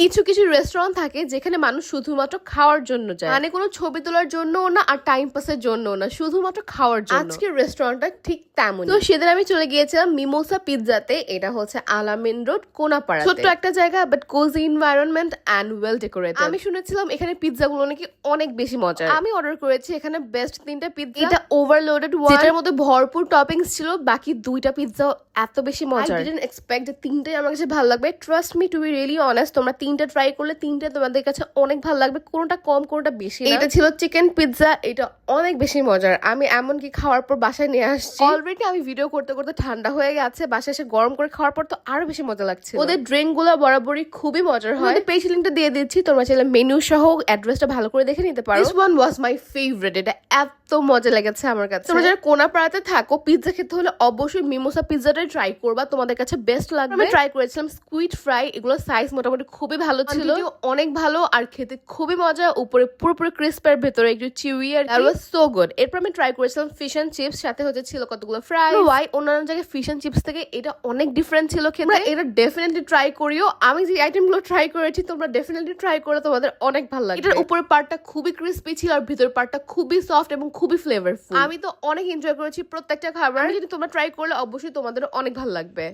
কিছু কিছু রেস্টুরেন্ট থাকে যেখানে মানুষ শুধুমাত্র খাওয়ার জন্য যায়, মানে কোনো ছবি তোলার জন্য না আর টাইম পাসের জন্য না, শুধুমাত্র খাওয়ার জন্য। আজকের রেস্টুরেন্টটা ঠিক তেমন। তো সেদিন আমি চলে গিয়েছিলাম মিমোসা পিৎজাতে। এটা হচ্ছে আলামিন রোড কোনাপাড়া, ছোট্ট একটা জায়গা but cozy environment and well decorated. আমি শুনেছিলাম এখানে পিৎজা গুলো নাকি অনেক বেশি মজার। আমি অর্ডার করেছি এখানে বেস্ট 3টা পিৎজা। এটা ওভারলোডেড ওয়ান, যেটার মধ্যে ভরপুর টপিংস ছিল। বাকি 2টা পিৎজা এত বেশি মজার, আই ডিডন্ট এক্সপেক্ট যে 3টাই আমার কাছে ভালো লাগবে। Trust me, to be really honest, তোমরা 3টা ট্রাই করলে 3টা তোমাদের কাছে অনেক ভালো লাগবে, কোনটা কম কোনটা বেশি। এটা ছিল চিকেন পিৎজা, এটা অনেক বেশি মজার। আমি এমনকি খাওয়ার পর বাসায় নিয়ে আসছি। অলরেডি আমি ভিডিও করতে করতে ঠান্ডা হয়ে গেছে, বাসায় এসে গরম করে খাওয়ার পর তো আরো বেশি মজা লাগছে। ওদের ড্রিঙ্ক গুলো বরাবরই খুবই মজার হয়। পেজ লিংকটা দিয়ে দিচ্ছি, তোমরা চাইলে মেনু সহ অ্যাড্রেসটা ভালো করে দেখে নিতে পারো। This one was my favourite, এটা এত মজা লেগেছে আমার কাছে। তোমরা যারা কোনাপাড়াতে থাকো, পিৎজা খেতে হলে অবশ্যই মিমোসা পিৎজাটাই ট্রাই করবা, তোমাদের কাছে বেস্ট লাগবে। আমি ট্রাই করেছিলাম স্কুইড ফ্রাই, এগুলো সাইজ মোটামুটি খুবই ভালো ছিল, অনেক ভালো আর খেতে খুবই মজা। উপরে পুরোপুরি ক্রিস্প আর ভেতরে একটু চিউই, আর দ্যাট ওয়াজ সো গুড। এরপর আমি ট্রাই করেছিলাম ফিশ এন্ড চিপস, সাথে হচ্ছে ছিল কতগুলো ফ্রাই। ওয়াই অন্যান্য জায়গায় ফিশ এন্ড চিপস থেকে এটা অনেক ডিফারেন্ট ছিল খেতে। এটা ডেফিনেটলি ট্রাই করিও। আমি যে আইটেমগুলো ট্রাই করেছি তোমরা ডেফিনেটলি ট্রাই করে, তোমাদের অনেক ভালো লাগবে। এটার উপরের পার্টটা খুবই ক্রিস্পি ছিল আর ভিতরের পার্টটা খুবই সফট এবং খুবই ফ্লেভারফুল। আমি তো অনেক এনজয় করেছি প্রত্যেকটা খাবার। যদি তোমরা ট্রাই করলে অবশ্যই তোমাদের অনেক ভালো লাগবে।